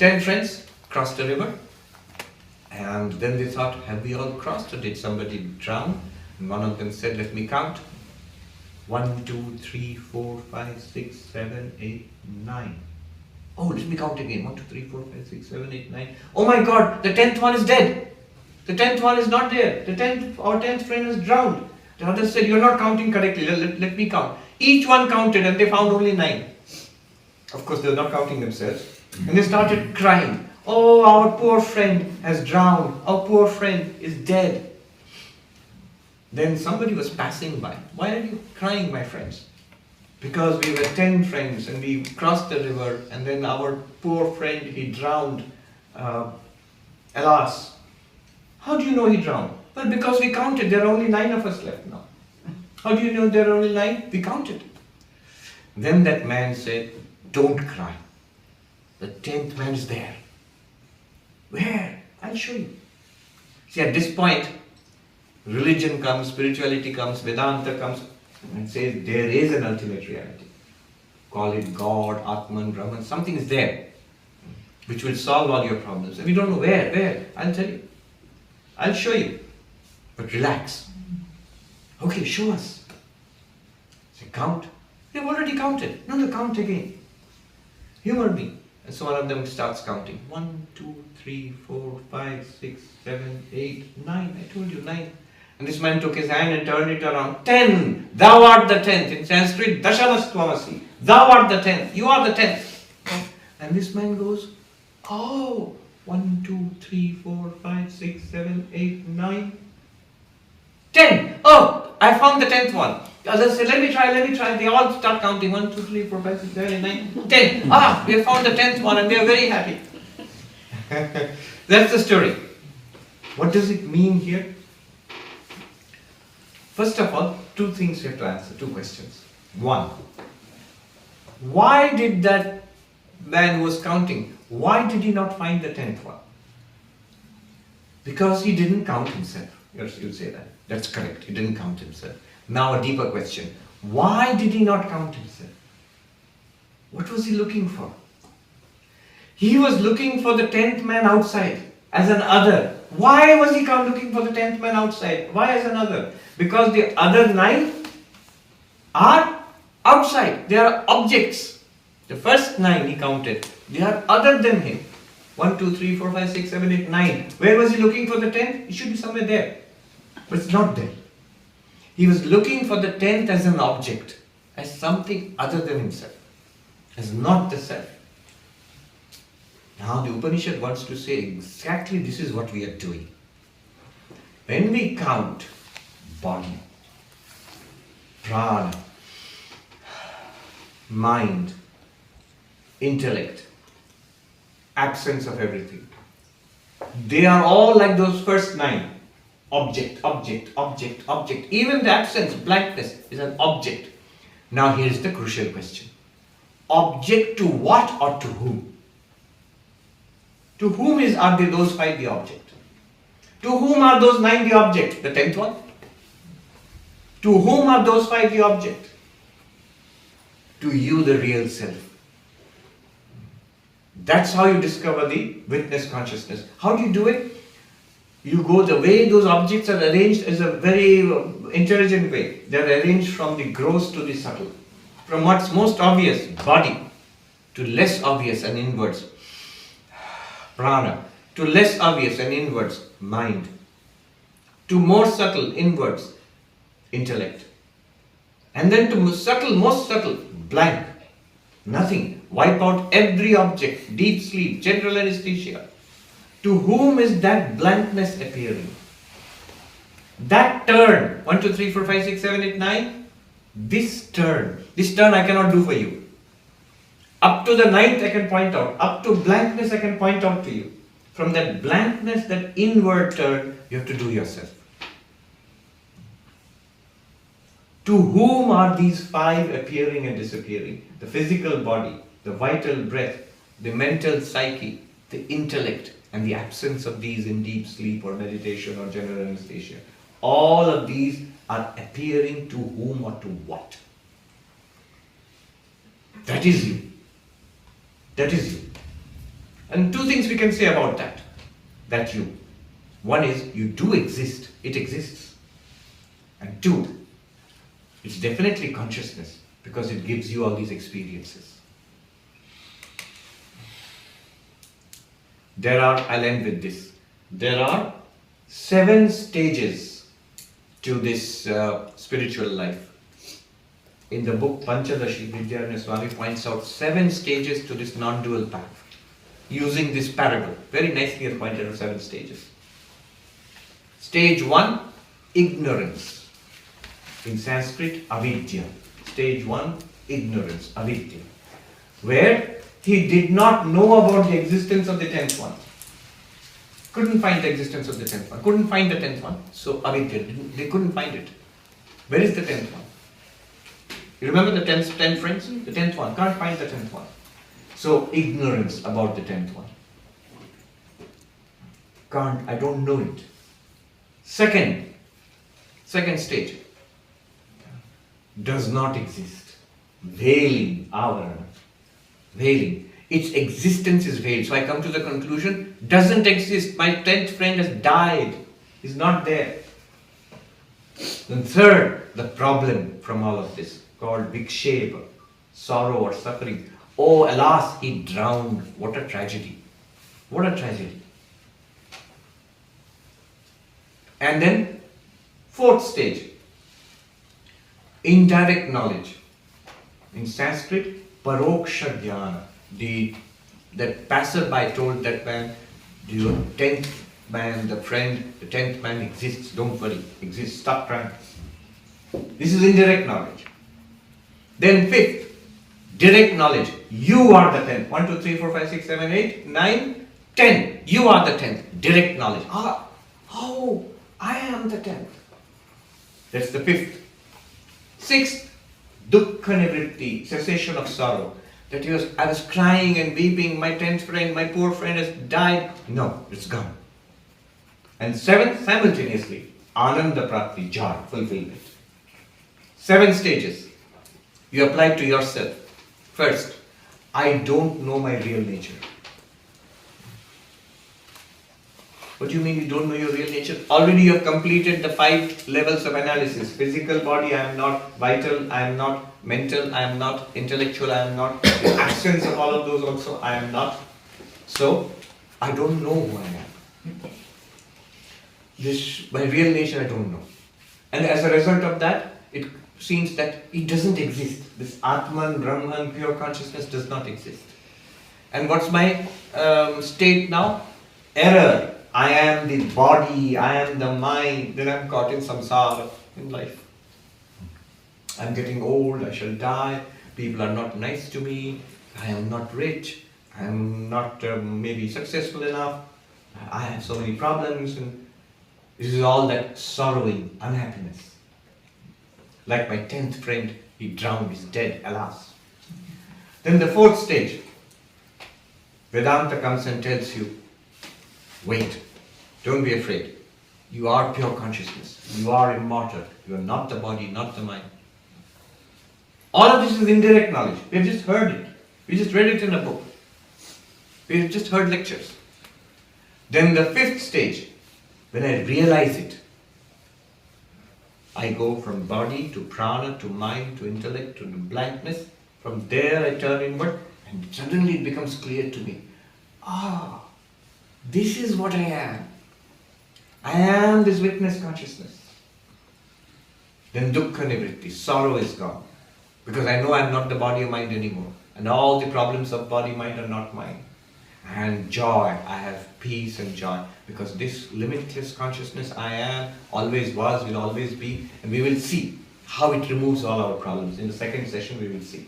10 friends crossed the river, and then they thought, have we all crossed or did somebody drown? And one of them said, let me count. 1, 2, 3, 4, 5, 6, 7, 8, 9. Oh, let me count again. 1, 2, 3, 4, 5, 6, 7, 8, 9. Oh my God, the 10th one is dead. The 10th one is not there. Our 10th friend is drowned. The others said, you're not counting correctly. Let me count. Each one counted and they found only 9. Of course, they were not counting themselves. And they started crying. Oh, our poor friend has drowned. Our poor friend is dead. Then somebody was passing by. Why are you crying, my friends? Because we were 10 friends and we crossed the river and then our poor friend, he drowned. Alas. How do you know he drowned? Well, because we counted. There are only 9 of us left now. How do you know there are only 9? We counted. Then that man said, don't cry. The 10th man is there. Where? I'll show you. See, at this point, religion comes, spirituality comes, Vedanta comes, and says there is an ultimate reality. Call it God, Atman, Brahman, something is there which will solve all your problems. If you don't know where, I'll tell you. I'll show you. But relax. Okay, show us. Say, count. They've already counted. No, count again. Humor me. And so one of them starts counting. 1, 2, 3, 4, 5, 6, 7, 8, 9. I told you 9. And this man took his hand and turned it around. 10. Thou art the 10th. In Sanskrit, Dashanastvamasi. Thou art the 10th. You are the 10th. And this man goes, oh, 1, 2, 3, 4, 5, 6, 7, 8, 9, 10. Oh, I found the 10th one. The others say, let me try. They all start counting. 1, 2, 3, 4, 5, 6, 7, 8, 9, 10. Ah, we have found the 10th one and they are very happy. That's the story. What does it mean here? First of all, 2 things you have to answer, 2 questions. 1, why did that man who was counting, why did he not find the 10th one? Because he didn't count himself. Yes, you say that. That's correct. He didn't count himself. Now a deeper question. Why did he not count himself? What was he looking for? He was looking for the 10th man outside as an other. Why was he looking for the 10th man outside? Why as an other? Because the other 9 are outside. They are objects. The first 9 he counted. They are other than him. 1, 2, 3, 4, 5, 6, 7, 8, 9. Where was he looking for the 10th? It should be somewhere there. But it's not there. He was looking for the 10th as an object, as something other than himself, as not the self. Now the Upanishad wants to say exactly this is what we are doing. When we count body, prana, mind, intellect, absence of everything, they are all like those first 9. Object. Even the absence, blankness, is an object. Now here is the crucial question. Object to what or to whom? To whom are those 5 the object? To whom are those 9 the object? The 10th one? To whom are those 5 the object? To you, the real self. That's how you discover the witness consciousness. How do you do it? You go the way those objects are arranged is a very intelligent way. They are arranged from the gross to the subtle. From what's most obvious, body, to less obvious and inwards, prana, to less obvious and inwards, mind, to more subtle, inwards, intellect, and then to most subtle, blank, nothing. Wipe out every object, deep sleep, general anesthesia. To whom is that blankness appearing? That turn, 1, 2, 3, 4, 5, 6, 7, 8, 9, this turn I cannot do for you. Up to the 9th I can point out, up to blankness I can point out to you. From that blankness, that inward turn, you have to do yourself. To whom are these 5 appearing and disappearing? The physical body, the vital breath, the mental psyche, the intellect, and the absence of these in deep sleep or meditation or general anesthesia. All of these are appearing to whom or to what? That is you. That is you. And two things we can say about that you. One is, you do exist, it exists. And two, it's definitely consciousness, because it gives you all these experiences. I'll end with this. There are 7 stages to this spiritual life. In the book Panchadashi, Vidyaranya Swami points out 7 stages to this non-dual path, using this parable. Very nicely he pointed out 7 stages. Stage 1, ignorance. In Sanskrit, Avidya. Stage 1, ignorance, Avidya. Where he did not know about the existence of the 10th one. Couldn't find the existence of the 10th one. Couldn't find the 10th one. So Avidya, they couldn't find it. Where is the 10th one? You remember the 10 friends? The 10th one. Can't find the 10th one. So ignorance about the 10th one. I don't know it. Second stage. Does not exist. Veiling, avarana. Veiling. Its existence is veiled. So I come to the conclusion, doesn't exist. My 10th friend has died. He's not there. Then third, the problem from all of this, called viksheba, sorrow or suffering. Oh, alas, he drowned. What a tragedy. What a tragedy. And then, 4th stage, indirect knowledge. In Sanskrit, paroksha dhyana. That passerby told that man, your 10th man, the 10th man exists, don't worry, exists, stop trying. This is indirect knowledge. Then 5th, direct knowledge. You are the 10th. 1, 2, 3, 4, 5, 6, 7, 8, 9, 10. You are the 10th. Direct knowledge. Oh, I am the 10th. That's the 5th. 6th, dukkha nivritti, cessation of sorrow. That I was crying and weeping, my 10th friend, my poor friend has died. No, it's gone. And 7th, simultaneously, ananda prapti, joy, fulfillment. 7 stages. You apply to yourself. First, I don't know my real nature. What do you mean you don't know your real nature? Already you have completed the 5 levels of analysis. Physical body, I am not. Vital, I am not. Mental, I am not. Intellectual, I am not. The absence of all of those also, I am not. So, I don't know who I am. My real nature, I don't know. And as a result of that, it seems that it doesn't exist. This Atman, Brahman, pure consciousness does not exist. And what's my state now? Error. I am the body, I am the mind, then I'm caught in samsara in life. I'm getting old, I shall die, people are not nice to me, I am not rich, I am not maybe successful enough, I have so many problems, and this is all that sorrowing, unhappiness. Like my 10th friend, he drowned, he's dead, alas. Then the 4th stage, Vedanta comes and tells you, wait, don't be afraid. You are pure consciousness. You are immortal. You are not the body, not the mind. All of this is indirect knowledge. We have just heard it. We just read it in a book. We have just heard lectures. Then the 5th stage, when I realize it, I go from body to prana to mind to intellect to blankness. From there I turn inward and suddenly it becomes clear to me. This is what I am. I am this witness consciousness. Then dukkha nivritti, sorrow is gone. Because I know I am not the body or mind anymore. And all the problems of body, mind are not mine. And joy, I have peace and joy. Because this limitless consciousness I am, always was, will always be. And we will see how it removes all our problems. In the 2nd session we will see.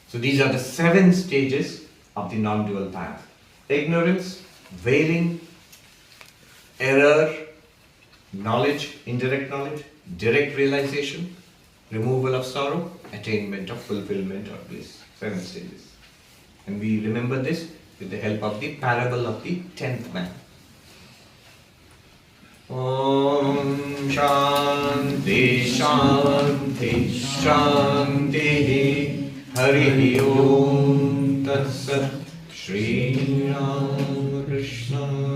So these are the 7 stages of the non-dual path. Ignorance, veiling, error, knowledge, indirect knowledge, direct realization, removal of sorrow, attainment of fulfillment or bliss. 7 stages. And we remember this with the help of the parable of the 10th man. Om Shanti Shanti Shanti Hari Om Tat Sat Sri Ram Krishna